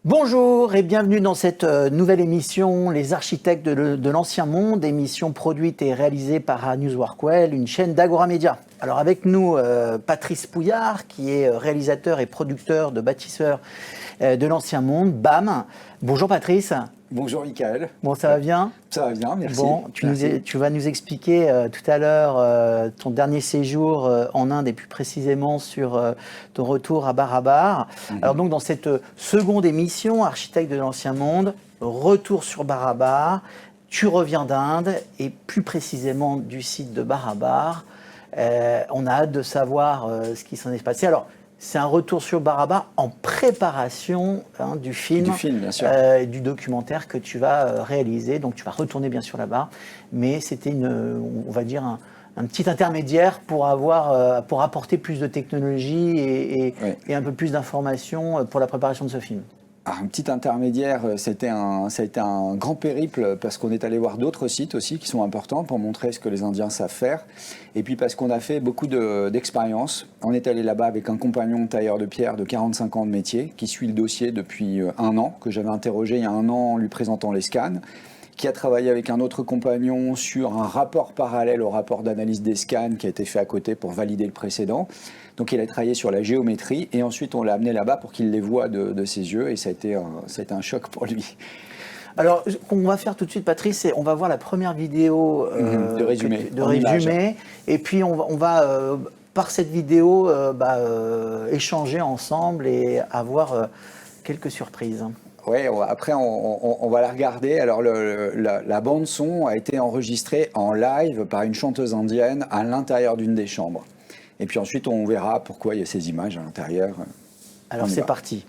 Bonjour et bienvenue dans cette nouvelle émission Les architectes de l'ancien monde, émission produite et réalisée par News Workwell, une chaîne d'Agora Media. Alors avec nous Patrice Pouillard qui est réalisateur et producteur de bâtisseurs de l'ancien monde, BAM. Bonjour Patrice. Bonjour Michael. Bon, ça va bien? Ça va bien, merci. Bon, tu vas nous expliquer tout à l'heure ton dernier séjour en Inde et plus précisément sur ton retour à Barabar. Alors donc dans cette seconde émission, Architecte de l'ancien monde, retour sur Barabar, tu reviens d'Inde et plus précisément du site de Barabar. On a hâte de savoir ce qui s'en est passé. Alors, c'est un retour sur Barabar en préparation du film, bien sûr. Du documentaire que tu vas réaliser. Donc tu vas retourner bien sûr là-bas, mais c'était on va dire un petit intermédiaire pour apporter plus de technologie et un peu plus d'informations pour la préparation de ce film. Un petit intermédiaire, ça a été un grand périple parce qu'on est allé voir d'autres sites aussi qui sont importants pour montrer ce que les Indiens savent faire. Et puis parce qu'on a fait beaucoup d'expériences. On est allé là-bas avec un compagnon tailleur de pierre de 45 ans de métier qui suit le dossier depuis un an, que j'avais interrogé il y a un an en lui présentant les scans, qui a travaillé avec un autre compagnon sur un rapport parallèle au rapport d'analyse des scans qui a été fait à côté pour valider le précédent. Donc il a travaillé sur la géométrie et ensuite on l'a amené là-bas pour qu'il les voie de ses yeux et ça a été un choc pour lui. Alors, ce qu'on va faire tout de suite, Patrice, c'est on va voir la première vidéo de résumé, et puis on va par cette vidéo échanger ensemble et avoir quelques surprises. Oui, après on va la regarder. Alors la bande son a été enregistrée en live par une chanteuse indienne à l'intérieur d'une des chambres. Et puis ensuite on verra pourquoi il y a ces images à l'intérieur. Alors c'est parti.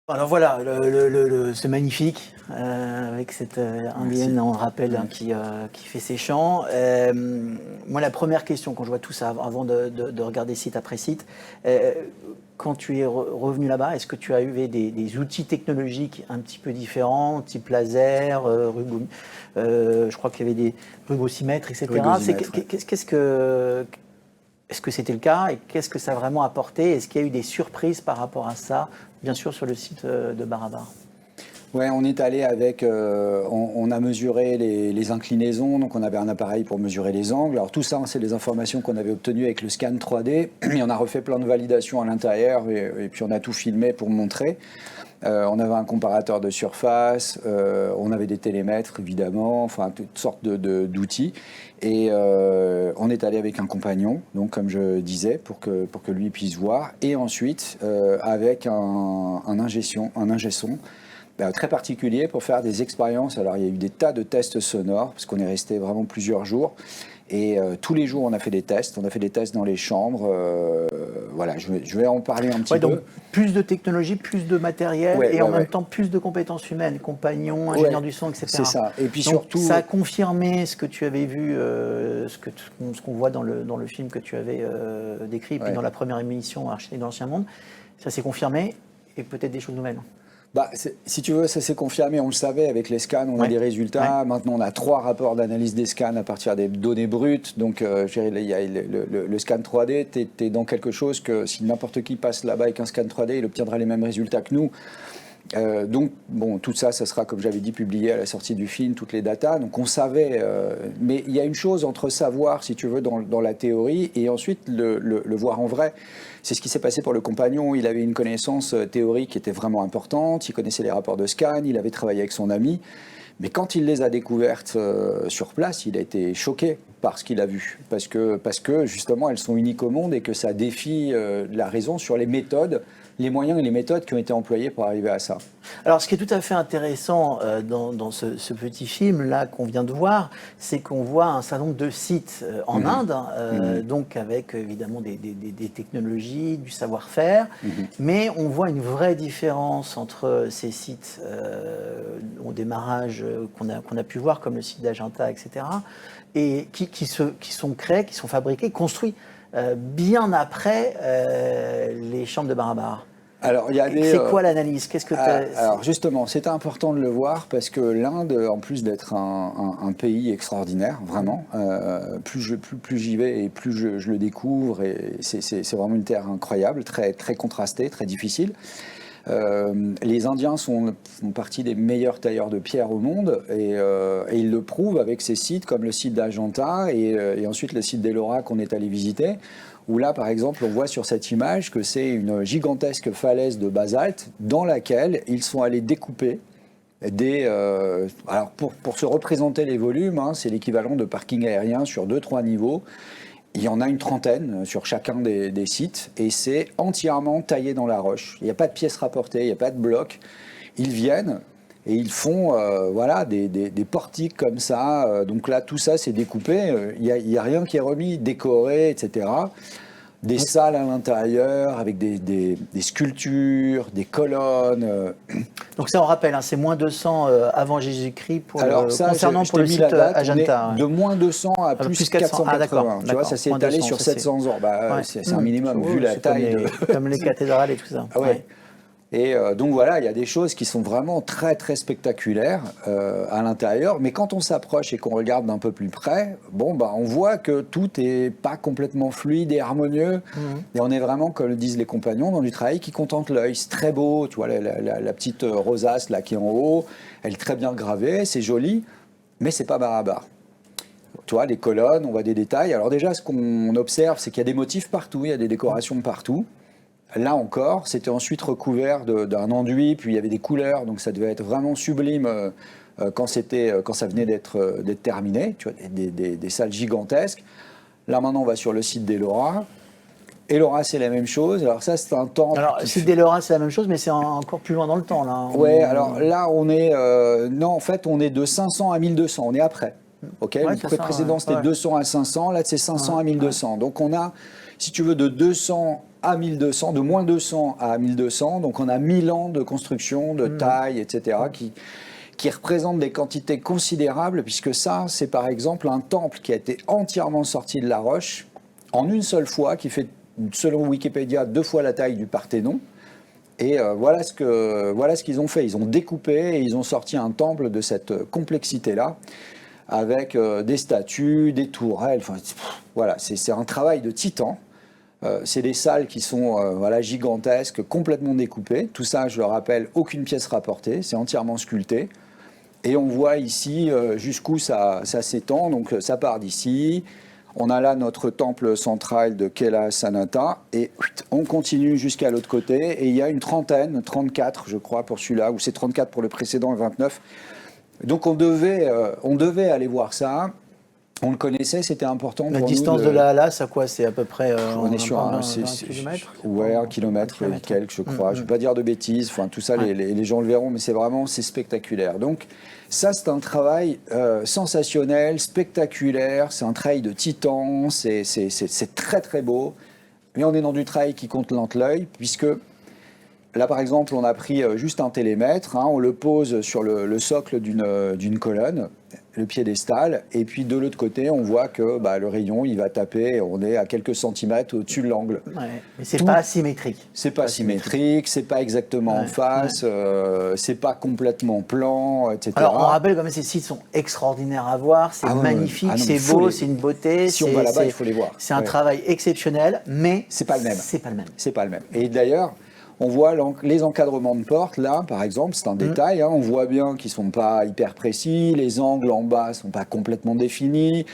Alors voilà, c'est magnifique, avec cette indienne, on le rappelle, hein, qui fait ses chants. Moi, la première question, quand je vois tout ça, avant de regarder site après site, quand tu es revenu là-bas, est-ce que tu as eu des outils technologiques un petit peu différents, type laser, je crois qu'il y avait des rugosymètres, etc. Est-ce que c'était le cas et qu'est-ce que ça a vraiment apporté? Est-ce qu'il y a eu des surprises par rapport à ça, bien sûr sur le site de Barabar? Ouais, on est allé avec, on a mesuré les inclinaisons, donc on avait un appareil pour mesurer les angles. Alors tout ça, c'est les informations qu'on avait obtenues avec le scan 3D. Et on a refait plein de validations à l'intérieur et puis on a tout filmé pour montrer. On avait un comparateur de surface, on avait des télémètres évidemment, enfin toutes sortes d'outils. Et on est allé avec un compagnon, donc comme je disais, pour que lui puisse voir. Et ensuite avec un ingé son très particulier pour faire des expériences. Alors il y a eu des tas de tests sonores, parce qu'on est resté vraiment plusieurs jours. Et tous les jours, on a fait des tests. On a fait des tests dans les chambres. Voilà, je vais en parler un petit peu. Donc, plus de technologie, plus de matériel et en même temps plus de compétences humaines, compagnons, ingénieurs du son, etc. C'est ça. Et puis donc, surtout, ça a confirmé ce que tu avais vu, ce qu'on voit dans le film que tu avais décrit, et puis dans la première émission Architecte de l'Ancien Monde. Ça s'est confirmé et peut-être des choses nouvelles. Si tu veux, ça s'est confirmé, on le savait avec les scans, on a des résultats. Maintenant, on a 3 rapports d'analyse des scans à partir des données brutes. Donc, il y a le scan 3D, tu es dans quelque chose que si n'importe qui passe là-bas avec un scan 3D, il obtiendra les mêmes résultats que nous. Donc, bon, tout ça, ça sera, comme j'avais dit, publié à la sortie du film, toutes les datas. Donc, on savait. Mais il y a une chose entre savoir, si tu veux, dans la théorie, et ensuite le voir en vrai. C'est ce qui s'est passé pour le compagnon. Il avait une connaissance théorique qui était vraiment importante. Il connaissait les rapports de scan. Il avait travaillé avec son ami. Mais quand il les a découvertes sur place, il a été choqué par ce qu'il a vu. Parce que, justement, elles sont uniques au monde et que ça défie la raison sur les méthodes, les moyens et les méthodes qui ont été employés pour arriver à ça. Alors, ce qui est tout à fait intéressant dans ce petit film-là qu'on vient de voir, c'est qu'on voit un certain nombre de sites en Inde, donc avec évidemment des technologies, du savoir-faire, mais on voit une vraie différence entre ces sites au démarrage qu'on a pu voir, comme le site d'Ajanta, etc., et qui sont créés, qui sont fabriqués, construits bien après les chambres de Barabar. Alors, c'est quoi l'analyse? Qu'est-ce que alors justement, c'est important de le voir parce que l'Inde, en plus d'être un pays extraordinaire, vraiment, plus j'y vais et plus je le découvre, et c'est vraiment une terre incroyable, très, très contrastée, très difficile. Les Indiens font partie des meilleurs tailleurs de pierre au monde et ils le prouvent avec ces sites comme le site d'Ajanta et ensuite le site d'Ellora qu'on est allé visiter, où là par exemple on voit sur cette image que c'est une gigantesque falaise de basalte dans laquelle ils sont allés découper alors pour se représenter les volumes, hein, c'est l'équivalent de parking aérien sur 2-3 niveaux. Il y en a une trentaine sur chacun des sites et c'est entièrement taillé dans la roche. Il n'y a pas de pièces rapportées, il n'y a pas de blocs. Ils viennent et ils font des portiques comme ça. Donc là, tout ça, c'est découpé. Il n'y a rien qui est remis, décoré, etc. Des salles à l'intérieur avec des sculptures, des colonnes. Donc ça, on rappelle, hein, c'est moins 200 avant Jésus-Christ concernant pour le site Ajanta. De moins 200 à plus 480. Tu vois, ça s'est étalé sur 700 ans. C'est un minimum vu la taille. Comme les cathédrales et tout ça. Ouais. Et donc voilà, il y a des choses qui sont vraiment très très spectaculaires à l'intérieur, mais quand on s'approche et qu'on regarde d'un peu plus près, on voit que tout n'est pas complètement fluide et harmonieux, et on est vraiment, comme le disent les compagnons, dans du travail qui contente l'œil. C'est très beau, tu vois la petite rosace là qui est en haut, elle est très bien gravée, c'est joli, mais c'est pas Barabar. Tu vois, les colonnes, on voit des détails. Alors déjà, ce qu'on observe, c'est qu'il y a des motifs partout, il y a des décorations partout. Là encore, c'était ensuite recouvert d'un enduit, puis il y avait des couleurs, donc ça devait être vraiment sublime quand ça venait d'être terminé. Tu vois, des salles gigantesques. Là maintenant, on va sur le site d'Ellora. Ellora, c'est la même chose. Alors ça, c'est un temple. Alors, le site d'Ellora, c'est la même chose, mais c'est encore plus loin dans le temps. Là. Alors là, on est... non, en fait, on est de 500 à 1200. On est après. Okay, le précédent, c'était 200 à 500. Là, c'est 500 à 1200. Donc, on a si tu veux, de 200 à 1200, de moins 200 à 1200. Donc on a 1000 ans de construction, de taille, etc., qui représentent des quantités considérables, puisque ça, c'est par exemple un temple qui a été entièrement sorti de la roche en une seule fois, qui fait, selon Wikipédia, 2 fois la taille du Parthénon. Et voilà ce qu'ils ont fait. Ils ont découpé et ils ont sorti un temple de cette complexité-là, avec des statues, des tourelles. Enfin, voilà, c'est un travail de titan. C'est des salles qui sont gigantesques, complètement découpées. Tout ça, je le rappelle, aucune pièce rapportée, c'est entièrement sculpté. Et on voit ici jusqu'où ça s'étend. Donc ça part d'ici. On a là notre temple central de Kela Sanata. Et on continue jusqu'à l'autre côté. Et il y a une trentaine, 34 je crois pour celui-là, ou c'est 34 pour le précédent et 29. Donc on devait aller voir ça. On le connaissait, c'était important pour nous. La distance de là à là, c'est quoi? C'est à peu près on est sur 20 kilomètres. Ouais, 1 kilomètre et quelques, je crois. Je ne vais pas dire de bêtises. Enfin, tout ça, les gens le verront, mais c'est spectaculaire. Donc, ça, c'est un travail sensationnel, spectaculaire. C'est un travail de titan. C'est très, très beau. Mais on est dans du travail qui compte l'œil, puisque là, par exemple, on a pris juste un télémètre. On le pose sur le socle d'une colonne, le piédestal, et puis de l'autre côté, on voit que le rayon, il va taper, on est à quelques centimètres au-dessus de l'angle. Ouais, mais c'est pas asymétrique. C'est pas symétrique, c'est pas exactement en face, c'est pas complètement plan, etc. Alors, on rappelle quand même, ces sites sont extraordinaires à voir, c'est magnifique, c'est beau, c'est une beauté. Si on va là-bas, il faut les voir. C'est un travail exceptionnel, mais c'est pas le même. C'est pas le même. C'est pas le même. Et d'ailleurs, on voit les encadrements de portes, là, par exemple, c'est un détail. On voit bien qu'ils ne sont pas hyper précis, les angles en bas ne sont pas complètement définis,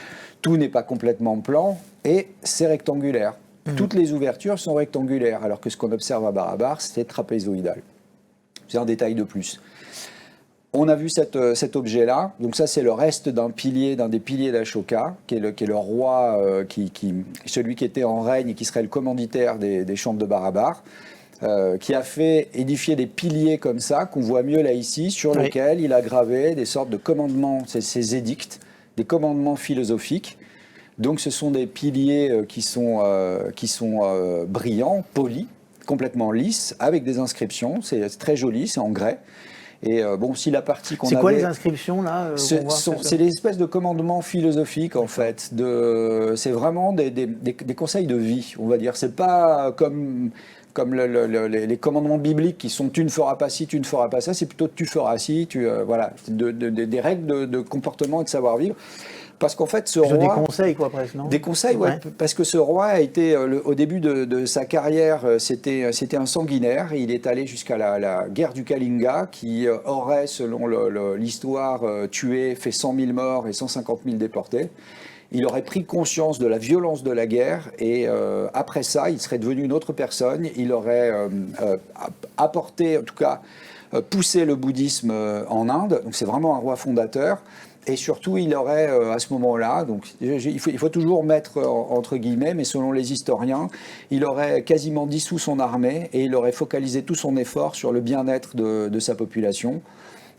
tout n'est pas complètement plan, et c'est rectangulaire. Toutes les ouvertures sont rectangulaires, alors que ce qu'on observe à Barabar, c'est trapézoïdal. C'est un détail de plus. On a vu cet objet-là, donc ça c'est le reste d'un des piliers d'Ashoka, qui est le roi, celui qui était en règne et qui serait le commanditaire des chambres de Barabar. Qui a fait édifier des piliers comme ça, qu'on voit mieux là ici, sur lesquels il a gravé des sortes de commandements, ces édicts, des commandements philosophiques. Donc ce sont des piliers qui sont brillants, polis, complètement lisses, avec des inscriptions. C'est très joli, c'est en grès. Et si la partie qu'on avait... C'est quoi les inscriptions là C'est des espèces de commandements philosophiques en fait. C'est vraiment des conseils de vie, on va dire. C'est pas comme les commandements bibliques qui sont tu ne feras pas ci, tu ne feras pas ça, c'est plutôt tu feras ci, voilà, des règles de comportement et de savoir-vivre. Parce qu'en fait, ce roi... Des conseils, quoi, presque, non? Des conseils, ouais. Parce que ce roi a été, au début de sa carrière, c'était un sanguinaire. Il est allé jusqu'à la guerre du Kalinga, qui aurait, selon l'histoire, fait 100 000 morts et 150 000 déportés. Il aurait pris conscience de la violence de la guerre et après ça, il serait devenu une autre personne. Il aurait apporté, en tout cas, poussé le bouddhisme en Inde. Donc c'est vraiment un roi fondateur. Et surtout, il aurait, à ce moment-là, donc il faut toujours mettre entre guillemets, mais selon les historiens, il aurait quasiment dissous son armée et il aurait focalisé tout son effort sur le bien-être de sa population.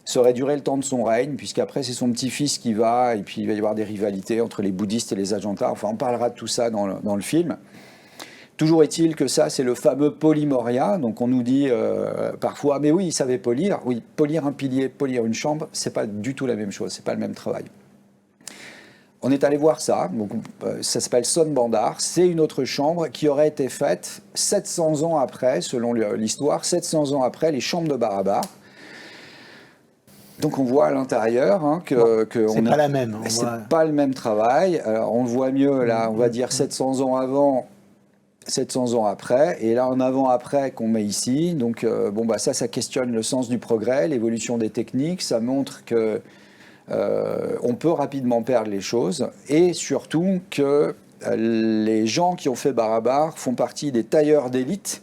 Ça aurait duré le temps de son règne, puisqu'après c'est son petit-fils qui va, et puis il va y avoir des rivalités entre les bouddhistes et les Ajantas. Enfin, on parlera de tout ça dans le film. Toujours est-il que ça, c'est le fameux Polymoria. Donc on nous dit parfois, mais oui, il savait polir. Oui, polir un pilier, polir une chambre, c'est pas du tout la même chose, c'est pas le même travail. On est allé voir ça, donc, ça s'appelle Son Bandar. C'est une autre chambre qui aurait été faite 700 ans après, selon l'histoire, 700 ans après les chambres de Barabar. Donc on voit à l'intérieur que c'est pas la même. C'est pas le même travail. Alors on le voit mieux là, on va dire 700 ans avant, 700 ans après, et là en avant-après qu'on met ici. Donc ça questionne le sens du progrès, l'évolution des techniques. Ça montre que on peut rapidement perdre les choses, et surtout que les gens qui ont fait Barabar font partie des tailleurs d'élite.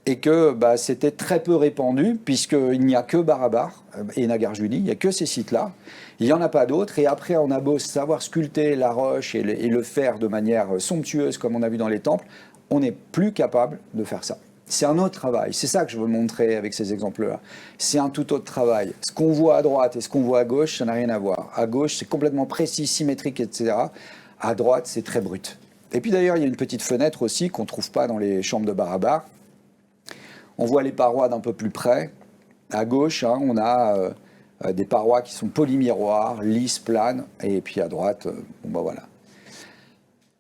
Et que c'était très peu répandu, puisqu'il n'y a que Barabar et Nagarjuna, il n'y a que ces sites-là. Il n'y en a pas d'autres. Et après, on a beau savoir sculpter la roche et le faire de manière somptueuse, comme on a vu dans les temples, on n'est plus capable de faire ça. C'est un autre travail. C'est ça que je veux montrer avec ces exemples-là. C'est un tout autre travail. Ce qu'on voit à droite et ce qu'on voit à gauche, ça n'a rien à voir. À gauche, c'est complètement précis, symétrique, etc. À droite, c'est très brut. Et puis d'ailleurs, il y a une petite fenêtre aussi qu'on ne trouve pas dans les chambres de bar à bar. On voit les parois d'un peu plus près. À gauche, hein, on a des parois qui sont polymiroirs, lisses, planes. Et puis à droite, bon bah voilà.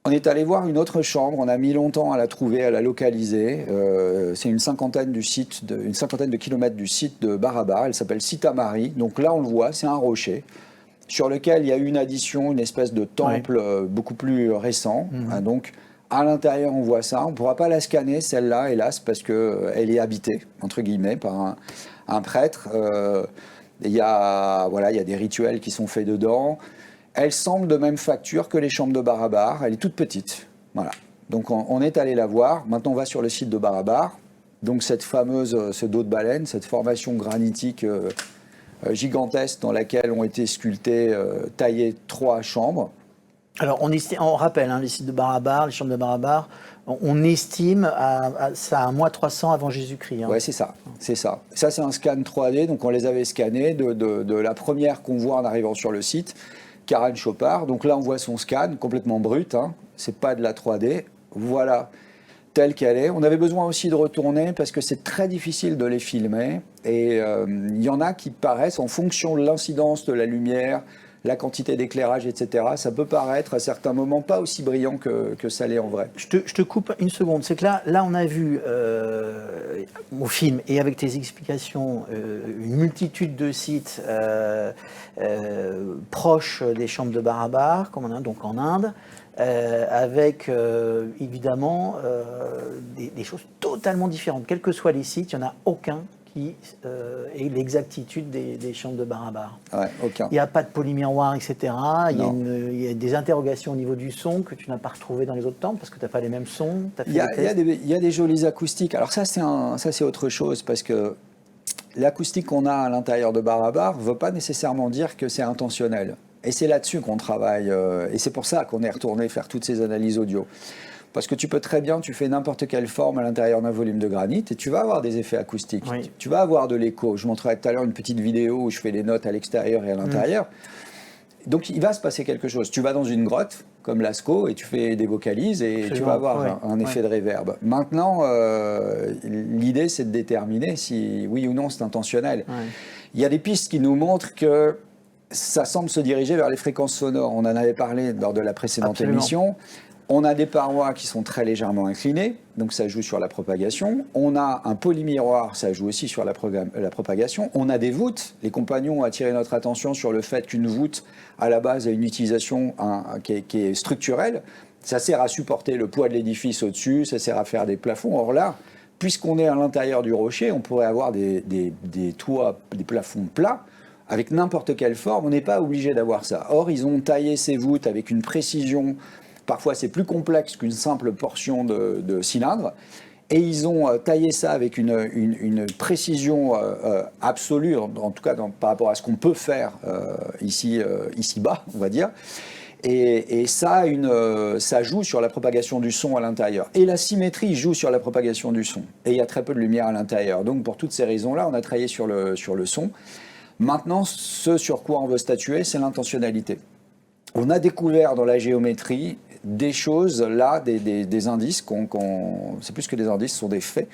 On est allé voir une autre chambre, on a mis longtemps à la trouver, à la localiser. C'est une cinquantaine de kilomètres du site de Bar, elle s'appelle Sitamari. Donc là on le voit, c'est un rocher sur lequel il y a une addition, une espèce de temple beaucoup plus récent. Donc à l'intérieur on voit ça, on ne pourra pas la scanner celle-là hélas parce qu'elle est habitée entre guillemets par un prêtre. Il y a des rituels qui sont faits dedans. Elle semble de même facture que les chambres de Bar. Elle est toute petite. Voilà. Donc on est allé la voir. Maintenant on va sur le site de Bar. Donc ce dos de baleine, cette formation granitique gigantesque dans laquelle ont été sculptées, taillées 3 chambres. Alors on rappelle les sites de Bar, les chambres de Bar, on estime ça à moins 300 avant Jésus-Christ. Ouais, c'est ça. Ça c'est un scan 3D. Donc on les avait scannés de la première qu'on voit en arrivant sur le site. Karen Chopard, donc là on voit son scan complètement brut, hein. C'est pas de la 3D, voilà telle qu'elle est. On avait besoin aussi de retourner parce que c'est très difficile de les filmer et il y en a qui paraissent en fonction de l'incidence de la lumière, la quantité d'éclairage, etc. Ça peut paraître à certains moments pas aussi brillant que ça l'est en vrai. Je te coupe une seconde, c'est que là on a vu au film et avec tes explications une multitude de sites proches des chambres de Bar, comme on a donc en Inde, avec évidemment des choses totalement différentes. Quels que soient les sites, il n'y en a aucun qui ait l'exactitude des chambres de Bar. Ouais, aucun. Il n'y a pas de polymiroir, etc. Il y a des interrogations au niveau du son que tu n'as pas retrouvé dans les autres temples parce que tu n'as pas les mêmes sons. Il y a des jolies acoustiques. Alors ça c'est autre chose parce que l'acoustique qu'on a à l'intérieur de Bar ne veut pas nécessairement dire que c'est intentionnel. Et c'est là-dessus qu'on travaille. Et c'est pour ça qu'on est retourné faire toutes ces analyses audio. Parce que tu fais n'importe quelle forme à l'intérieur d'un volume de granit et tu vas avoir des effets acoustiques. Oui. Tu vas avoir de l'écho. Je montrerai tout à l'heure une petite vidéo où je fais les notes à l'extérieur et à l'intérieur. Donc il va se passer quelque chose. Tu vas dans une grotte, comme Lascaux, et tu fais des vocalises et absolument, tu vas avoir un effet de réverb. Maintenant, l'idée c'est de déterminer si oui ou non c'est intentionnel. Il y a des pistes qui nous montrent que ça semble se diriger vers les fréquences sonores. On en avait parlé lors de la précédente émission. On a des parois qui sont très légèrement inclinées, donc ça joue sur la propagation. On a un polymiroir, ça joue aussi sur la propagation. On a des voûtes. Les compagnons ont attiré notre attention sur le fait qu'une voûte, à la base, a une utilisation qui est structurelle. Ça sert à supporter le poids de l'édifice au-dessus, ça sert à faire des plafonds. Or là, puisqu'on est à l'intérieur du rocher, on pourrait avoir des toits, des plafonds plats, avec n'importe quelle forme. On n'est pas obligé d'avoir ça. Or, ils ont taillé ces voûtes avec une précision. Parfois, c'est plus complexe qu'une simple portion de cylindre. Et ils ont taillé ça avec une précision absolue, en tout cas par rapport à ce qu'on peut faire ici-bas, on va dire. Et ça joue sur la propagation du son à l'intérieur. Et la symétrie joue sur la propagation du son. Et il y a très peu de lumière à l'intérieur. Donc, pour toutes ces raisons-là, on a travaillé sur le son. Maintenant, ce sur quoi on veut statuer, c'est l'intentionnalité. On a découvert dans la géométrie des choses, là, des indices, c'est plus que des indices, ce sont des faits,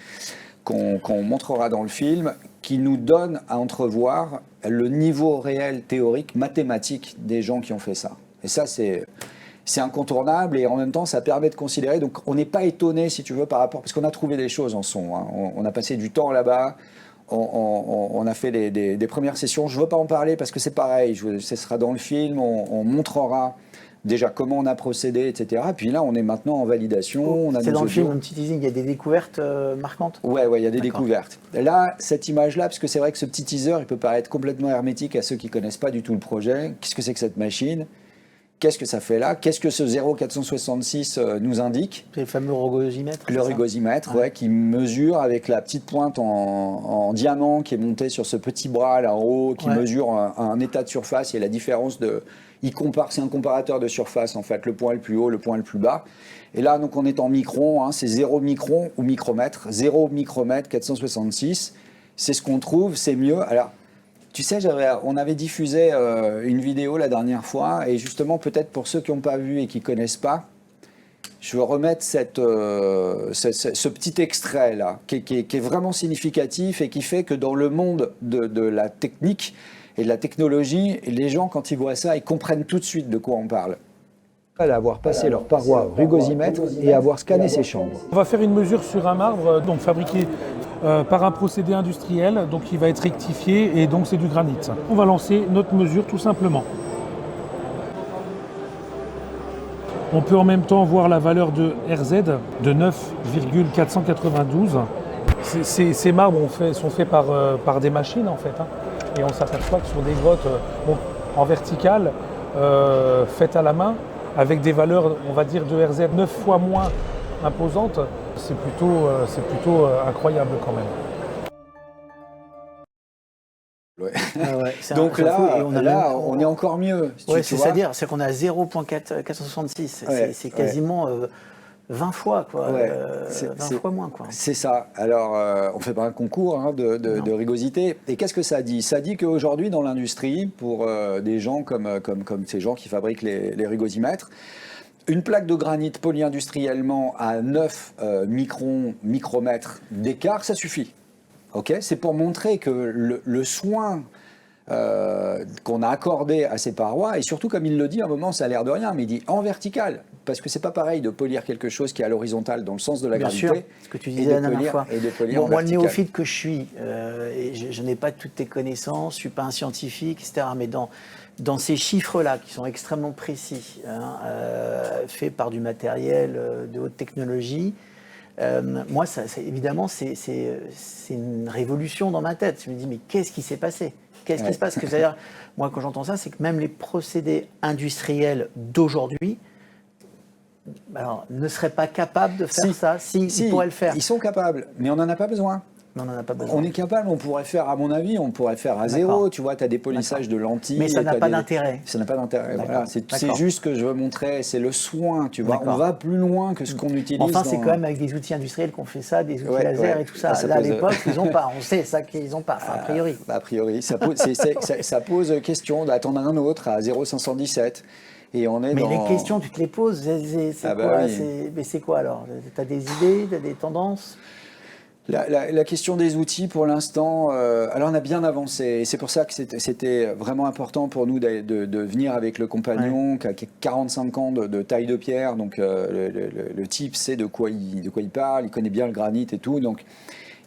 qu'on montrera dans le film, qui nous donnent à entrevoir le niveau réel théorique, mathématique des gens qui ont fait ça. Et ça, c'est incontournable et en même temps, ça permet de considérer. Donc, on n'est pas étonné, si tu veux, par rapport... Parce qu'on a trouvé des choses en son. Hein. On a passé du temps là-bas. On a fait des premières sessions. Je ne veux pas en parler parce que c'est pareil. Ce sera dans le film. On montrera déjà comment on a procédé, etc. Puis là, on est maintenant en validation. C'est dans le film, un petit teasing. Il y a des découvertes marquantes. Ouais, il y a des découvertes. Là, cette image-là, parce que c'est vrai que ce petit teaser, il peut paraître complètement hermétique à ceux qui ne connaissent pas du tout le projet. Qu'est-ce que c'est que cette machine ? Qu'est-ce que ça fait là ? Qu'est-ce que ce 0,466 nous indique ? C'est le fameux rugosimètre. Le rugosimètre, qui mesure avec la petite pointe en diamant qui est montée sur ce petit bras là en haut, qui mesure un état de surface et la différence de... c'est un comparateur de surface en fait, le point le plus haut, le point le plus bas. Et là, donc on est en micron, c'est 0 micron ou micromètre. 0 micromètre, 466, c'est ce qu'on trouve, c'est mieux. Alors, tu sais, on avait diffusé une vidéo la dernière fois, et justement, peut-être pour ceux qui n'ont pas vu et qui ne connaissent pas, je veux remettre ce petit extrait-là, qui est vraiment significatif et qui fait que dans le monde de la technique et de la technologie, les gens, quand ils voient ça, ils comprennent tout de suite de quoi on parle. Avoir passé leurs parois au rugosimètre et avoir scanné ces chambres. On va faire une mesure sur un marbre donc fabriqué par un procédé industriel, donc qui va être rectifié et donc c'est du granit. On va lancer notre mesure tout simplement. On peut en même temps voir la valeur de RZ de 9,492. Ces marbres sont faits par des machines en fait. Et on s'aperçoit que sur des grottes en verticale, faites à la main, avec des valeurs, on va dire, de RZ 9 fois moins imposantes, c'est plutôt incroyable quand même. Ouais. Ah ouais, Donc là, on est encore mieux. Ouais, c'est-à-dire qu'on a 0,466. C'est quasiment 20 fois, quoi. Ouais, 20 fois moins, quoi. C'est ça. Alors, on ne fait pas un concours de rugosité. Et qu'est-ce que ça dit? Ça dit qu'aujourd'hui, dans l'industrie, pour des gens comme ces gens qui fabriquent les rugosimètres, une plaque de granit polyindustriellement à 9 micromètres d'écart, ça suffit. Okay, c'est pour montrer que le soin qu'on a accordé à ces parois, et surtout comme il le dit, à un moment ça a l'air de rien, mais il dit en vertical, parce que c'est pas pareil de polir quelque chose qui est à l'horizontale dans le sens de la gravité. Bien sûr, ce que tu disais la dernière fois. Et de polir bon, en moi, vertical. le néophyte que je suis, et je n'ai pas toutes tes connaissances, je suis pas un scientifique, etc. Mais dans ces chiffres-là, qui sont extrêmement précis, faits par du matériel de haute technologie, moi, évidemment, c'est une révolution dans ma tête. Je me dis, mais qu'est-ce qui s'est passé? Qu'est-ce qui se passe? C'est-à-dire, moi, quand j'entends ça, c'est que même les procédés industriels d'aujourd'hui ne seraient pas capables de faire ça. Ils pourraient le faire. Ils sont capables, mais on n'en a pas besoin. Mais on n'en a pas besoin. On est capable, on pourrait faire, à mon avis, on pourrait faire à zéro. Tu vois, tu as des polissages de lentilles. Mais ça n'a pas d'intérêt. Ça n'a pas d'intérêt. Voilà. C'est juste ce que je veux montrer, c'est le soin. Tu vois, on va plus loin que ce qu'on utilise. Enfin, c'est quand même avec des outils industriels qu'on fait ça, des outils laser et tout ça. Là, à l'époque, ils n'ont pas. On sait ça qu'ils n'ont pas, a priori. A priori, ça pose question d'attendre un autre à 0,517. Et on est mais dans... les questions, tu te les poses. C'est quoi, mais c'est quoi alors? Tu as des idées, tu as des tendances? La question des outils, pour l'instant, alors on a bien avancé. Et c'est pour ça que c'était vraiment important pour nous de venir avec le compagnon qui a 45 ans de taille de pierre. Donc le type sait de quoi il parle, il connaît bien le granit et tout. Donc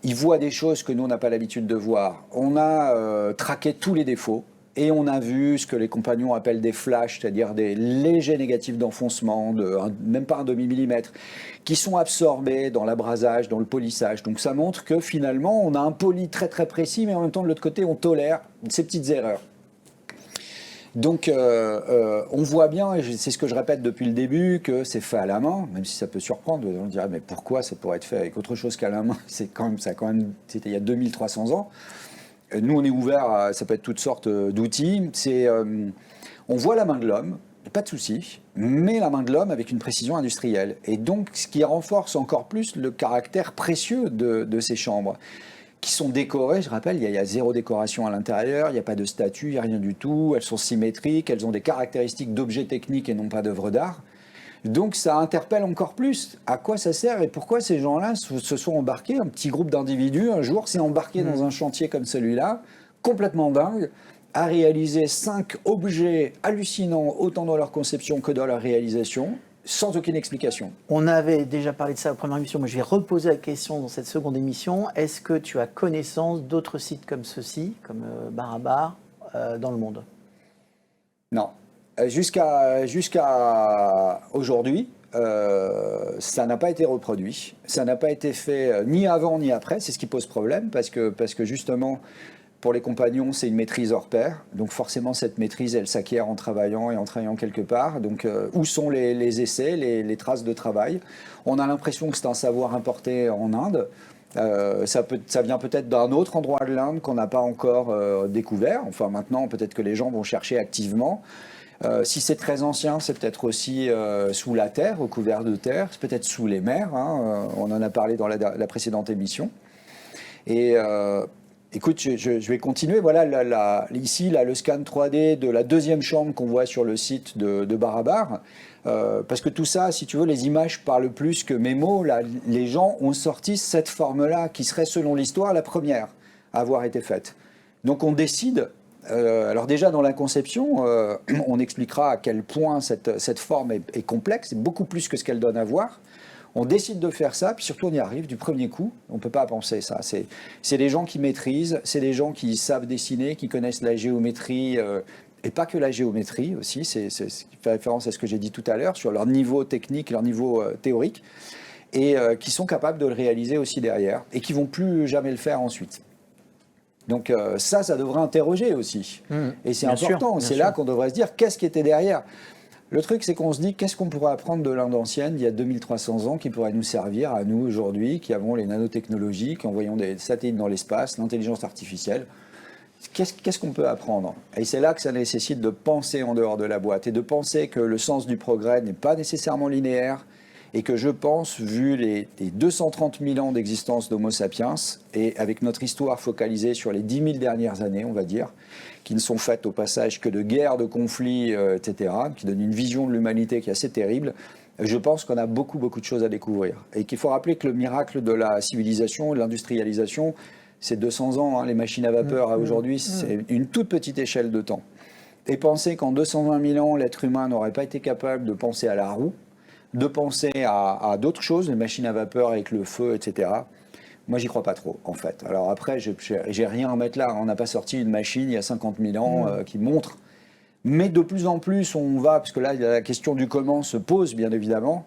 il voit des choses que nous, on n'a pas l'habitude de voir. On a traqué tous les défauts. Et on a vu ce que les compagnons appellent des flashs, c'est-à-dire des légers négatifs d'enfoncement, même pas un demi-millimètre, qui sont absorbés dans l'abrasage, dans le polissage. Donc ça montre que finalement, on a un poli très très précis, mais en même temps, de l'autre côté, on tolère ces petites erreurs. Donc on voit bien, et c'est ce que je répète depuis le début, que c'est fait à la main, même si ça peut surprendre. On dirait, mais pourquoi ça pourrait être fait avec autre chose qu'à la main? C'était il y a 2300 ans. Nous, on est ouvert, ça peut être toutes sortes d'outils. On voit la main de l'homme, pas de souci, mais la main de l'homme avec une précision industrielle. Et donc, ce qui renforce encore plus le caractère précieux de ces chambres, qui sont décorées. Je rappelle, il y a zéro décoration à l'intérieur, il n'y a pas de statue, il n'y a rien du tout. Elles sont symétriques, elles ont des caractéristiques d'objets techniques et non pas d'œuvres d'art. Donc ça interpelle encore plus à quoi ça sert et pourquoi ces gens-là se sont embarqués, un petit groupe d'individus, un jour s'est embarqué dans un chantier comme celui-là, complètement dingue, à réaliser 5 objets hallucinants, autant dans leur conception que dans leur réalisation, sans aucune explication. On avait déjà parlé de ça à la première émission, mais je vais reposer la question dans cette seconde émission. Est-ce que tu as connaissance d'autres sites comme ceux-ci, comme Barabar, dans le monde? Non. Jusqu'à aujourd'hui, ça n'a pas été reproduit. Ça n'a pas été fait ni avant ni après. C'est ce qui pose problème parce que justement, pour les compagnons, c'est une maîtrise hors pair. Donc forcément, cette maîtrise, elle s'acquiert en travaillant et en travaillant quelque part. Donc où sont les essais, les traces de travail? On a l'impression que c'est un savoir importé en Inde. Ça vient peut-être d'un autre endroit de l'Inde qu'on n'a pas encore découvert. Enfin maintenant, peut-être que les gens vont chercher activement. Si c'est très ancien, c'est peut-être aussi sous la terre, recouvert de terre, c'est peut-être sous les mers, on en a parlé dans la précédente émission. Et écoute, je vais continuer. Voilà ici le scan 3D de la deuxième chambre qu'on voit sur le site de Barabar. Parce que tout ça, si tu veux, les images parlent plus que mes mots. Là, les gens ont sorti cette forme-là, qui serait, selon l'histoire, la première à avoir été faite. Donc on décide, alors déjà dans la conception, on expliquera à quel point cette forme est complexe, c'est beaucoup plus que ce qu'elle donne à voir. On décide de faire ça, puis surtout on y arrive du premier coup. On ne peut pas penser ça. C'est des gens qui maîtrisent, c'est des gens qui savent dessiner, qui connaissent la géométrie, et pas que la géométrie aussi. C'est ce qui fait référence à ce que j'ai dit tout à l'heure sur leur niveau technique, leur niveau théorique, et qui sont capables de le réaliser aussi derrière, et qui vont plus jamais le faire ensuite. Donc ça devrait interroger aussi. Et c'est important. C'est là qu'on devrait se dire qu'est-ce qui était derrière. Le truc, c'est qu'on se dit, qu'est-ce qu'on pourrait apprendre de l'Inde ancienne d'il y a 2300 ans qui pourrait nous servir à nous aujourd'hui, qui avons les nanotechnologies, qui envoyons des satellites dans l'espace, l'intelligence artificielle. Qu'est-ce qu'on peut apprendre? Et c'est là que ça nécessite de penser en dehors de la boîte et de penser que le sens du progrès n'est pas nécessairement linéaire et que je pense, vu les 230 000 ans d'existence d'Homo sapiens et avec notre histoire focalisée sur les 10 000 dernières années, on va dire, qui ne sont faites au passage que de guerres, de conflits, etc., qui donnent une vision de l'humanité qui est assez terrible, je pense qu'on a beaucoup de choses à découvrir. Et qu'il faut rappeler que le miracle de la civilisation, de l'industrialisation, c'est 200 ans. Les machines à vapeur, à aujourd'hui, c'est une toute petite échelle de temps. Et penser qu'en 220 000 ans, l'être humain n'aurait pas été capable de penser à la roue, de penser à d'autres choses, les machines à vapeur avec le feu, etc., moi, j'y crois pas trop, en fait. Alors après, j'ai rien à mettre là. On n'a pas sorti une machine il y a 50 000 ans qui montre. Mais de plus en plus, on va, parce que là, la question du comment se pose, bien évidemment.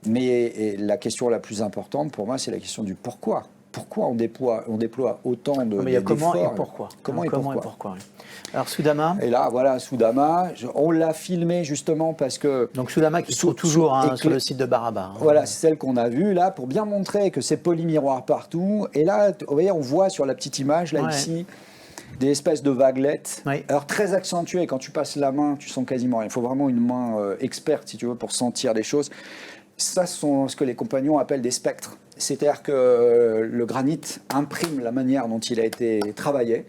Mais la question la plus importante, pour moi, c'est la question du pourquoi. Pourquoi on déploie autant de mais il y a comment d'efforts. et pourquoi. Comment et pourquoi. Oui. Alors Soudama. Et là, voilà, Soudama, on l'a filmé justement parce que... Donc Soudama qui se trouve toujours sur le site de Barabar. Voilà, c'est celle qu'on a vue là pour bien montrer que c'est polymiroir partout. Et là, vous voyez, on voit sur la petite image, là, ici, des espèces de vaguelettes. Oui. Alors très accentuées, quand tu passes la main, tu sens quasiment rien. Il faut vraiment une main experte, si tu veux, pour sentir des choses. Ça, ce sont ce que les compagnons appellent des spectres. C'est-à-dire que le granit imprime la manière dont il a été travaillé.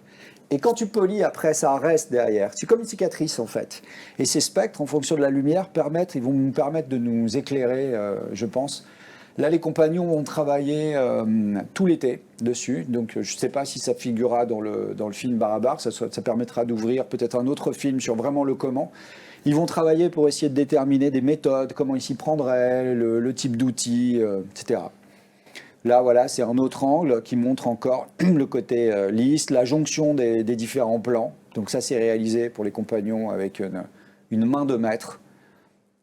Et quand tu polis, après, ça reste derrière. C'est comme une cicatrice, en fait. Et ces spectres, en fonction de la lumière, ils vont nous permettre de nous éclairer, je pense. Là, les compagnons ont travaillé tout l'été dessus. Donc, je ne sais pas si ça figurera dans le film Barabar. Ça permettra d'ouvrir peut-être un autre film sur vraiment le comment. Ils vont travailler pour essayer de déterminer des méthodes, comment ils s'y prendraient, le type d'outils, etc. Là, voilà, c'est un autre angle qui montre encore le côté lisse, la jonction des différents plans. Donc ça, c'est réalisé pour les compagnons avec une main de maître.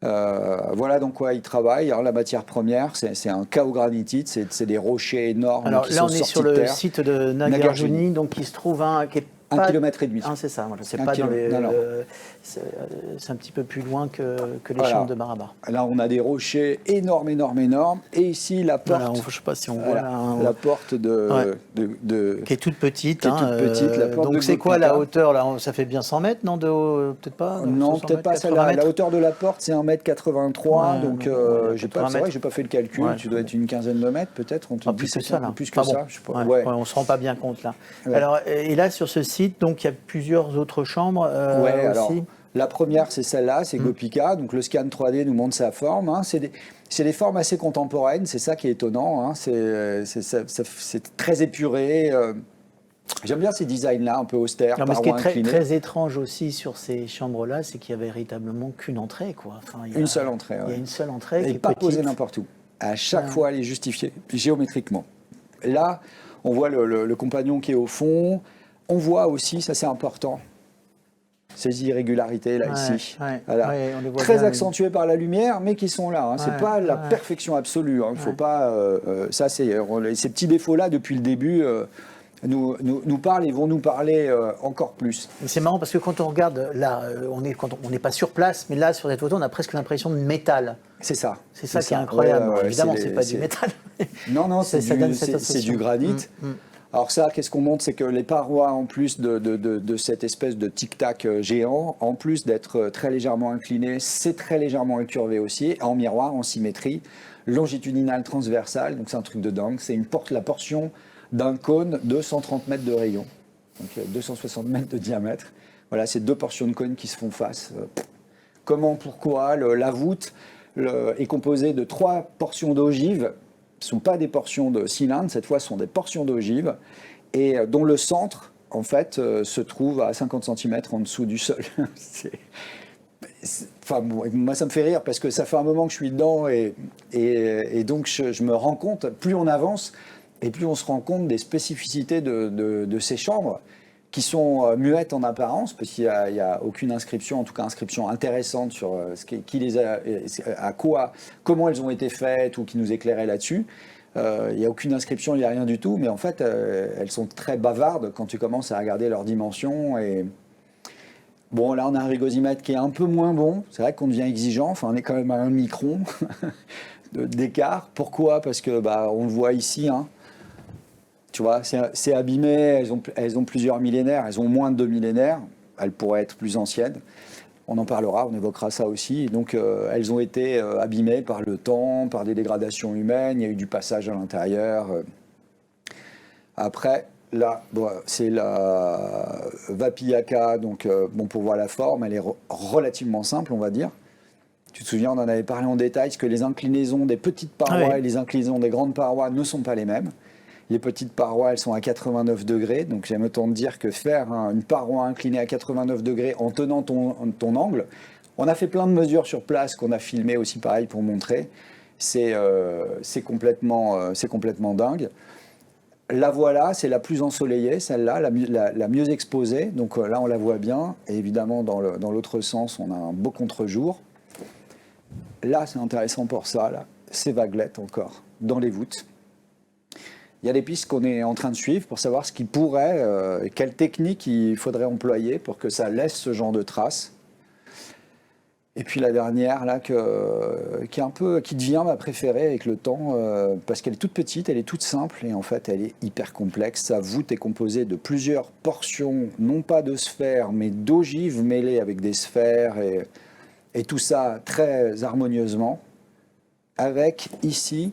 Voilà dans quoi ils travaillent. Alors, la matière première, c'est un chaos granitite, c'est des rochers énormes. Alors qui là, sont on est sur sortis de le terre. site de Nagarjuni, donc qui se trouve qui est 1,5 km. C'est ça, voilà. C'est pas dans les. C'est un petit peu plus loin que les chambres de Barabar. Là, on a des rochers énormes. Et ici, la porte. Voilà, je ne sais pas si on voit là. La porte qui est toute petite. Qui est toute petite, la porte donc, c'est quoi la hauteur là? Ça fait bien 100 mètres, non? Peut-être pas? Non, peut-être pas celle-là. La hauteur de la porte, c'est 1,83 m. Donc, c'est vrai que je n'ai pas fait le calcul. Tu dois être une quinzaine de mètres, peut-être. On te dit plus que ça, là. Plus que ça. On ne se rend pas bien compte, là. Alors, et là, sur ce site, donc il y a plusieurs autres chambres aussi. Alors, la première, c'est celle-là, c'est Gopika. Donc le scan 3D nous montre sa forme. C'est des formes assez contemporaines, c'est ça qui est étonnant. C'est très épuré. J'aime bien ces designs-là, un peu austères, mais ce qui est très étrange aussi sur ces chambres-là, c'est qu'il n'y avait véritablement qu'une entrée. Une seule entrée. Il y a une seule entrée. Et pas posée n'importe où. À chaque fois, elle est justifiée géométriquement. Là, on voit le compagnon qui est au fond. On voit aussi, ça c'est important, ces irrégularités là ici. Voilà. On les voit très accentuées par la lumière, mais qui sont là. C'est pas la perfection absolue. Il faut pas. Ça, ces petits défauts-là, depuis le début, nous parlent et vont nous parler encore plus. C'est marrant parce que quand on regarde là, on n'est pas sur place, mais là sur cette photo, on a presque l'impression de métal. C'est ça. C'est ça qui est incroyable. Évidemment, c'est pas du métal. Non, c'est du granit. Alors ça, qu'est-ce qu'on montre? C'est que les parois, en plus de cette espèce de tic-tac géant, en plus d'être très légèrement inclinées, c'est très légèrement incurvé aussi, en miroir, en symétrie, longitudinale, transversale, donc c'est un truc de dingue. C'est la portion d'un cône de 130 mètres de rayon, donc 260 mètres de diamètre. Voilà, c'est deux portions de cône qui se font face. comment, pourquoi. La voûte est composée de 3 portions d'ogive. Ce ne sont pas des portions de cylindre, cette fois ce sont des portions d'ogive, et dont le centre, en fait, se trouve à 50 cm en dessous du sol. Enfin, moi, ça me fait rire parce que ça fait un moment que je suis dedans et donc je me rends compte, plus on avance et plus on se rend compte des spécificités de ces chambres qui sont muettes en apparence parce qu'il n'y a aucune inscription, en tout cas inscription intéressante sur qui les a, à quoi, comment elles ont été faites ou qui nous éclairait là-dessus. Il n'y a aucune inscription, il n'y a rien du tout, mais en fait, elles sont très bavardes quand tu commences à regarder leurs dimensions et... Bon, là, on a un rigosimètre qui est un peu moins bon. C'est vrai qu'on devient exigeant. Enfin, on est quand même à 1 micron d'écart. Pourquoi? Parce que, on le voit ici. Hein. Tu vois, c'est abîmé. Elles ont plusieurs millénaires. Elles ont moins de 2 millénaires. Elles pourraient être plus anciennes. On en parlera, on évoquera ça aussi. Donc, elles ont été abîmées par le temps, par des dégradations humaines. Il y a eu du passage à l'intérieur. Après... Là, c'est la Vapillaka, donc pour voir la forme, elle est relativement simple, on va dire. Tu te souviens, on en avait parlé en détail, parce que les inclinaisons des petites parois et les inclinaisons des grandes parois ne sont pas les mêmes. Les petites parois, elles sont à 89 degrés, donc j'aime autant te dire que faire une paroi inclinée à 89 degrés en tenant ton angle, on a fait plein de mesures sur place qu'on a filmé aussi pareil pour montrer, c'est complètement dingue. La voilà, c'est la plus ensoleillée, celle-là, la mieux exposée. Donc là, on la voit bien. Et évidemment, dans l'autre sens, on a un beau contre-jour. Là, c'est intéressant pour ça, là. Ces vaguelettes encore, dans les voûtes. Il y a des pistes qu'on est en train de suivre pour savoir ce qui pourrait, quelle technique il faudrait employer pour que ça laisse ce genre de traces. Et puis la dernière, là, qui devient ma préférée avec le temps, parce qu'elle est toute petite, elle est toute simple, et en fait, elle est hyper complexe. Sa voûte est composée de plusieurs portions, non pas de sphères, mais d'ogives mêlées avec des sphères, et tout ça très harmonieusement, avec ici,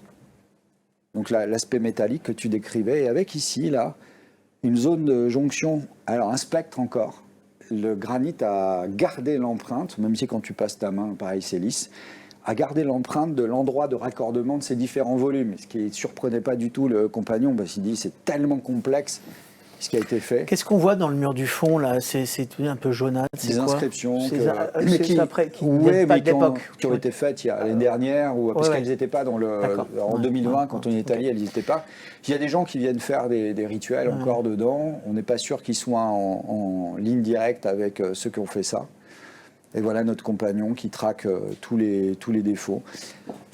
donc l'aspect métallique que tu décrivais, et avec ici, là, une zone de jonction, alors un spectre encore. Le granit a gardé l'empreinte, même si quand tu passes ta main, pareil, c'est lisse, a gardé l'empreinte de l'endroit de raccordement de ces différents volumes. Ce qui ne surprenait pas du tout le compagnon, parce qu'il dit c'est tellement complexe ce qui a été fait. Qu'est-ce qu'on voit dans le mur du fond, là? C'est un peu jaunâtre. Des inscriptions qui ont été faites il y a l'année dernière, parce qu'elles n'étaient pas en 2020, quand on y est allé, elles n'y étaient pas. Il y a des gens qui viennent faire des rituels encore dedans. On n'est pas sûr qu'ils soient en ligne directe avec ceux qui ont fait ça. Et voilà notre compagnon qui traque tous les défauts.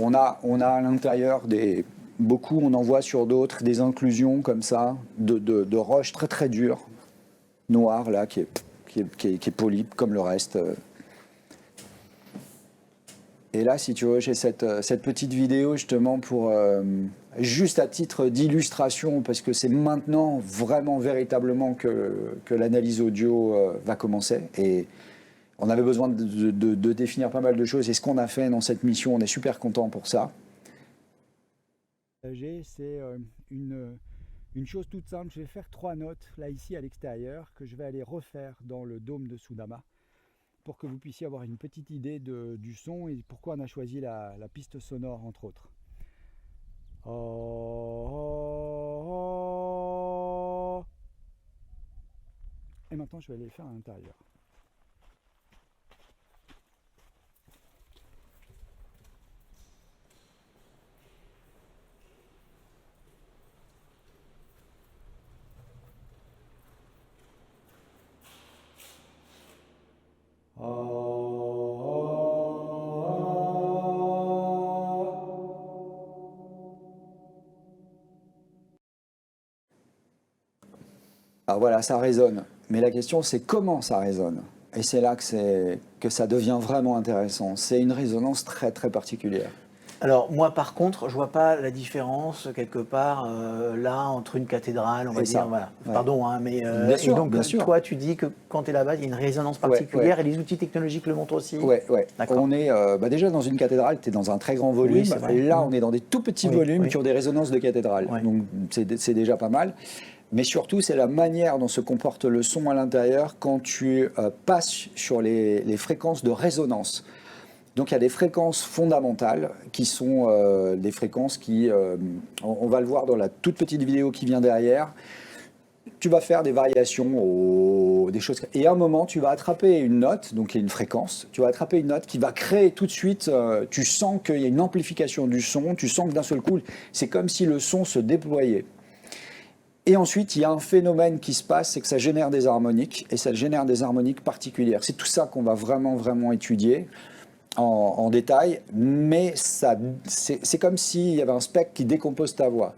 On a à l'intérieur beaucoup, on en voit sur d'autres, des inclusions comme ça, de roches très très dures, noires, là, qui est polie comme le reste. Et là, si tu veux, j'ai cette petite vidéo justement pour, juste à titre d'illustration, parce que c'est maintenant vraiment, véritablement que l'analyse audio va commencer. Et on avait besoin de définir pas mal de choses. Et ce qu'on a fait dans cette mission, on est super content pour ça. C'est une chose toute simple. Je vais faire 3 notes là ici à l'extérieur que je vais aller refaire dans le dôme de Sudama pour que vous puissiez avoir une petite idée du son et pourquoi on a choisi la piste sonore entre autres. Et maintenant je vais aller le faire à l'intérieur. Alors voilà, ça résonne. Mais la question, c'est comment ça résonne. Et c'est là que ça devient vraiment intéressant. C'est une résonance très, très particulière. Alors moi, par contre, je vois pas la différence quelque part là entre une cathédrale, on va dire. Voilà. Ouais. Pardon, hein, mais bien sûr, et donc bien sûr. Toi, tu dis que quand tu es là-bas, il y a une résonance particulière et les outils technologiques le montrent aussi. Ouais. On est déjà dans une cathédrale, tu es dans un très grand volume. Et là, on est dans des tout petits volumes qui ont des résonances de cathédrale. Donc c'est déjà pas mal. mais surtout c'est la manière dont se comporte le son à l'intérieur quand tu passes sur les fréquences de résonance. Donc il y a des fréquences fondamentales qui sont des fréquences qui, on va le voir dans la toute petite vidéo qui vient derrière, tu vas faire des variations, des choses. Et à un moment, tu vas attraper une note, donc il y a une fréquence, tu vas attraper une note qui va créer tout de suite, tu sens qu'il y a une amplification du son, tu sens que d'un seul coup, c'est comme si le son se déployait. Et ensuite, il y a un phénomène qui se passe, c'est que ça génère des harmoniques, et ça génère des harmoniques particulières. C'est tout ça qu'on va vraiment, vraiment étudier en détail, mais c'est comme s'il y avait un spectre qui décompose ta voix.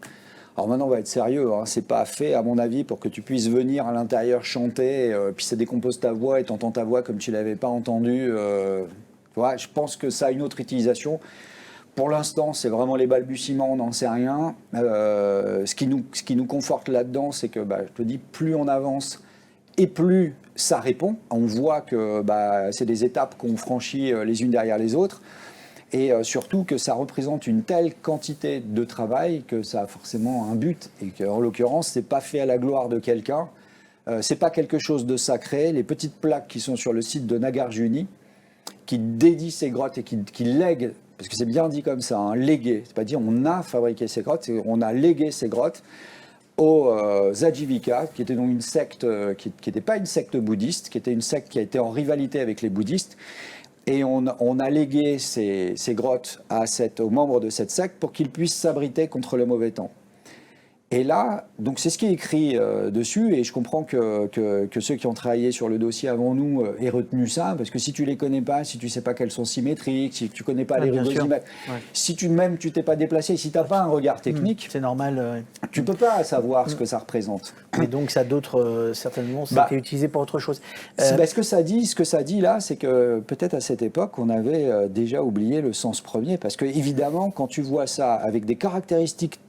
Alors maintenant, on va être sérieux, hein, c'est pas fait, à mon avis, pour que tu puisses venir à l'intérieur chanter, puis ça décompose ta voix et t'entends ta voix comme tu l'avais pas entendue. Ouais, je pense que ça a une autre utilisation. Pour l'instant, c'est vraiment les balbutiements, on n'en sait rien. Ce qui nous conforte là-dedans, c'est que, je te dis, plus on avance et plus ça répond. On voit que c'est des étapes qu'on franchit les unes derrière les autres. Et surtout que ça représente une telle quantité de travail que ça a forcément un but. Et qu'en l'occurrence, c'est pas fait à la gloire de quelqu'un. C'est pas quelque chose de sacré. Les petites plaques qui sont sur le site de Nagarjuna, qui dédient ces grottes et qui lèguent, parce que c'est bien dit comme ça, léguer. C'est pas dire on a fabriqué ces grottes, on a légué ces grottes aux Ajivika, qui était donc une secte qui n'était pas une secte bouddhiste, qui était une secte qui a été en rivalité avec les bouddhistes. Et on a légué ces grottes aux membres de cette secte pour qu'ils puissent s'abriter contre le mauvais temps. Et là, donc c'est ce qui est écrit dessus, et je comprends que ceux qui ont travaillé sur le dossier avant nous aient retenu ça, parce que si tu les connais pas, si tu sais pas qu'elles sont symétriques, si tu connais pas les rugosymètres, si tu t'es pas déplacé, si tu n'as pas un regard technique, c'est normal. Tu peux pas savoir ce que ça représente. Mais donc ça d'autres certainement, c'était utilisé pour autre chose. Ce que ça dit là, c'est que peut-être à cette époque, on avait déjà oublié le sens premier, parce que évidemment, quand tu vois ça avec des caractéristiques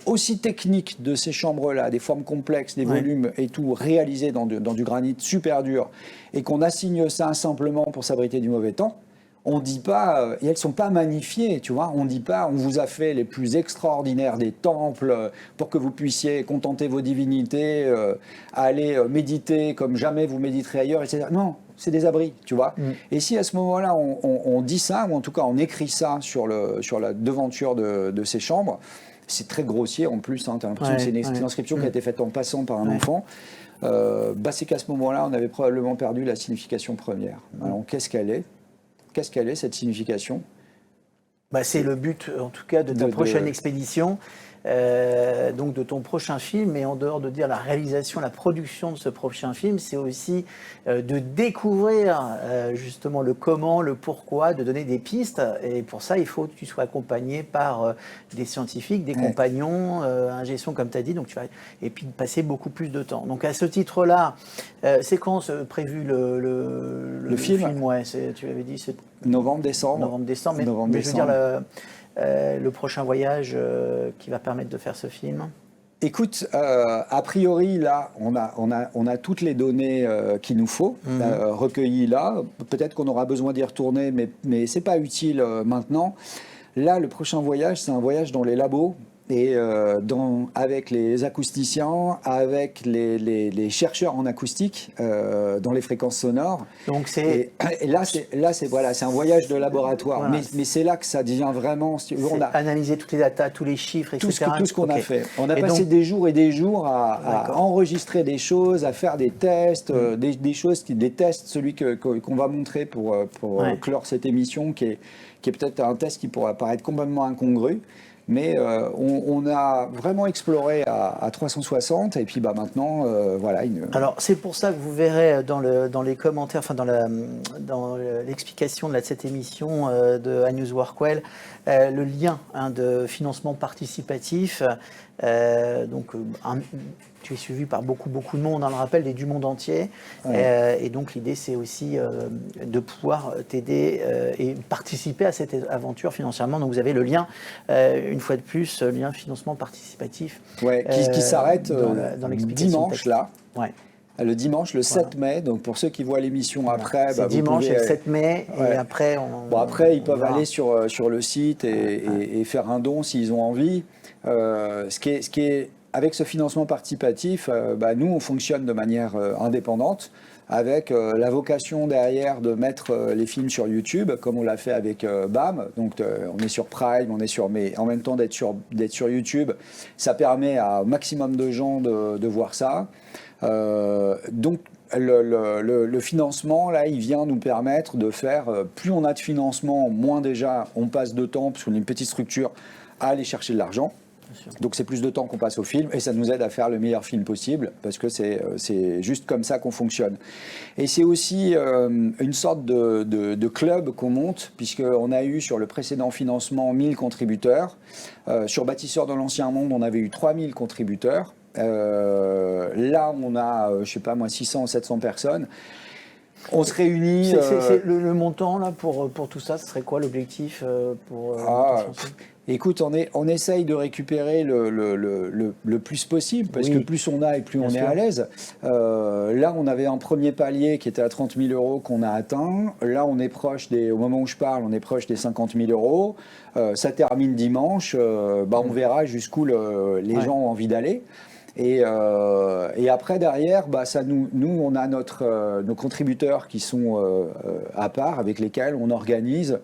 aussi techniques de ces chambres-là, des formes complexes, des volumes et tout, réalisés dans du granit super dur, et qu'on assigne ça simplement pour s'abriter du mauvais temps, on dit pas, et elles ne sont pas magnifiées, tu vois, on ne dit pas, on vous a fait les plus extraordinaires des temples pour que vous puissiez contenter vos divinités, aller méditer comme jamais vous méditerez ailleurs, etc. Non, c'est des abris, tu vois. Et si à ce moment-là, on dit ça, ou en tout cas on écrit ça sur la devanture de ces chambres, c'est très grossier en plus, hein, tu as l'impression que c'est une inscription qui a été faite en passant par un enfant. C'est qu'à ce moment-là, on avait probablement perdu la signification première. Alors, qu'est-ce qu'elle est ? Qu'est-ce qu'elle est, cette signification ? C'est le but, en tout cas, de ta prochaine expédition, donc de ton prochain film. Et en dehors de dire la réalisation, la production de ce prochain film, c'est aussi de découvrir justement le comment, le pourquoi, de donner des pistes. Et pour ça, il faut que tu sois accompagné par des scientifiques, des compagnons, un gestion, comme tu as dit. Donc et puis de passer beaucoup plus de temps. Donc à ce titre-là, c'est quand prévu le film tu avais dit, c'est novembre-décembre. Novembre-décembre. Mais je veux dire, le prochain voyage qui va permettre de faire ce film. Écoute, a priori, là, on a toutes les données qu'il nous faut, recueillies là. Peut-être qu'on aura besoin d'y retourner, mais ce n'est pas utile maintenant. Là, le prochain voyage, c'est un voyage dans les labos. Et avec les acousticiens, avec les chercheurs en acoustique, dans les fréquences sonores. Donc et là, c'est un voyage de laboratoire. Voilà. Mais c'est là que ça devient vraiment. On a analysé toutes les datas, tous les chiffres, etc. Tout ce qu'on a fait. On a passé des jours et des jours à enregistrer des choses, à faire des tests, des tests, celui qu'on va montrer pour clore cette émission, qui est peut-être un test qui pourrait paraître complètement incongru. Mais on a vraiment exploré à 360 et puis maintenant, voilà. Alors c'est pour ça que vous verrez dans les commentaires, enfin dans l'explication de cette émission de Agnews Workwell, le lien de financement participatif. Tu es suivi par beaucoup de monde, on le rappelle, et du monde entier. Et donc l'idée, c'est aussi de pouvoir t'aider et participer à cette aventure financièrement. Donc vous avez le lien, une fois de plus, lien financement participatif. Qui s'arrête dans l'explication dimanche, là. Le dimanche, le 7 mai, donc pour ceux qui voient l'émission après... C'est dimanche, le 7 mai, et après... Après, ils peuvent aller sur le site et faire un don s'ils ont envie. Ce qui est avec ce financement participatif, nous, on fonctionne de manière indépendante, avec la vocation derrière de mettre les films sur YouTube, comme on l'a fait avec BAM. Donc on est sur Prime, mais en même temps d'être sur YouTube, ça permet à un maximum de gens de voir ça. Donc le financement, là, il vient nous permettre de faire, plus on a de financement, moins déjà on passe de temps, parce qu'on est une petite structure, à aller chercher de l'argent. Donc c'est plus de temps qu'on passe au film et ça nous aide à faire le meilleur film possible parce que c'est juste comme ça qu'on fonctionne. Et c'est aussi une sorte de club qu'on monte, puisqu'on a eu sur le précédent financement 1000 contributeurs. Sur Bâtisseurs de l'Ancien Monde, on avait eu 3000 contributeurs. Là, on a, je sais pas moi, 600 ou 700 personnes. On se réunit. Le montant là, pour tout ça, ce serait quoi l'objectif pour Écoute, on essaye de récupérer le plus possible, parce que plus on a et plus on est à l'aise. Là, on avait un premier palier qui était à 30 000 € qu'on a atteint. Là, on est proche au moment où je parle, on est proche des 50 000 €. Ça termine dimanche. On verra jusqu'où les gens ont envie d'aller. Et après, derrière, nous, on a nos contributeurs qui sont à part, avec lesquels on organise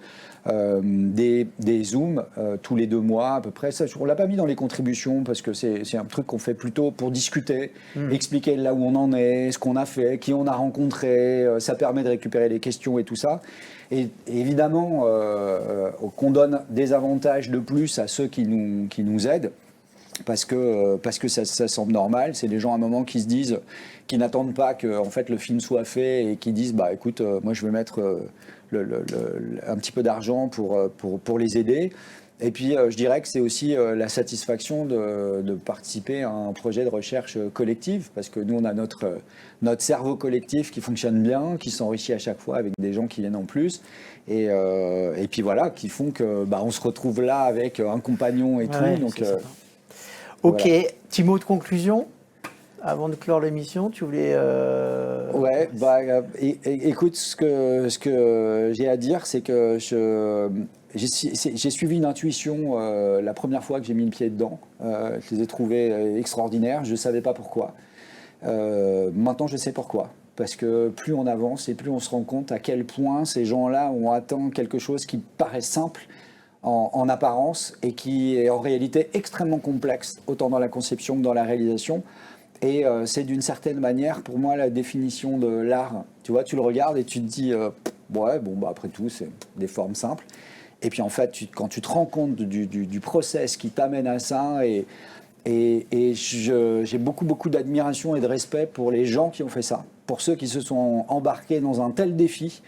des Zooms tous les 2 mois à peu près. Ça, on ne l'a pas mis dans les contributions parce que c'est un truc qu'on fait plutôt pour discuter, expliquer là où on en est, ce qu'on a fait, qui on a rencontré. Ça permet de récupérer les questions et tout ça. Et évidemment, qu'on donne des avantages de plus à ceux qui nous aident. Parce que ça semble normal, c'est des gens à un moment qui se disent, qui n'attendent pas que en fait le film soit fait et qui disent écoute, moi je vais mettre un petit peu d'argent pour les aider. Et puis je dirais que c'est aussi la satisfaction de participer à un projet de recherche collective, parce que nous on a notre cerveau collectif qui fonctionne bien, qui s'enrichit à chaque fois avec des gens qui viennent en plus. Et puis voilà, qui font que on se retrouve là avec un compagnon et tout. Donc ok, voilà. Petit mot de conclusion avant de clore l'émission, tu voulais... écoute, ce que j'ai à dire, c'est que j'ai suivi une intuition la première fois que j'ai mis le pied dedans. Je les ai trouvés extraordinaires, je ne savais pas pourquoi. Maintenant, je sais pourquoi. Parce que plus on avance et plus on se rend compte à quel point ces gens-là ont atteint quelque chose qui paraît simple, en apparence, et qui est en réalité extrêmement complexe, autant dans la conception que dans la réalisation. Et c'est d'une certaine manière, pour moi, la définition de l'art. Tu vois, tu le regardes et tu te dis, après tout, c'est des formes simples. Et puis en fait, quand tu te rends compte du process qui t'amène à ça, et j'ai beaucoup d'admiration et de respect pour les gens qui ont fait ça, pour ceux qui se sont embarqués dans un tel défi,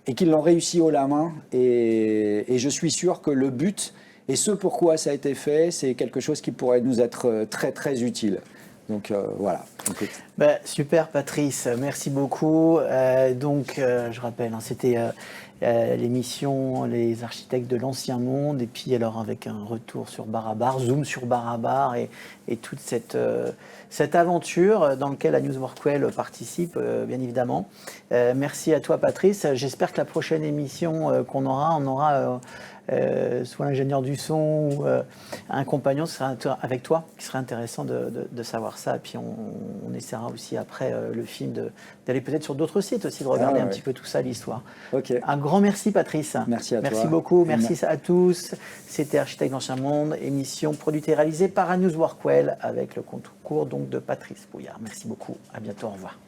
et qu'ils l'ont réussi haut la main. Et je suis sûr que le but, et ce pourquoi ça a été fait, c'est quelque chose qui pourrait nous être très, très utile. Donc voilà. Écoute. Super Patrice, merci beaucoup. Je rappelle, c'était l'émission Les Architectes de l'Ancien Monde, et puis alors avec un retour sur Barabar, zoom sur Barabar, et toute cette aventure dans laquelle la News Workwell participe, bien évidemment. Merci à toi Patrice. J'espère que la prochaine émission qu'on aura, on aura soit l'ingénieur du son ou un compagnon avec toi, qui serait intéressant de savoir ça. Et puis on essaiera aussi après le film d'aller peut-être sur d'autres sites aussi, de regarder un petit peu tout ça, l'histoire. Okay. Un grand merci Patrice. Merci à toi. Merci beaucoup, merci à tous. C'était Architectes de l'Ancien Monde, émission produite et réalisée par A News Workwell avec le concours donc de Patrice Brouillard. Merci beaucoup, à bientôt, au revoir.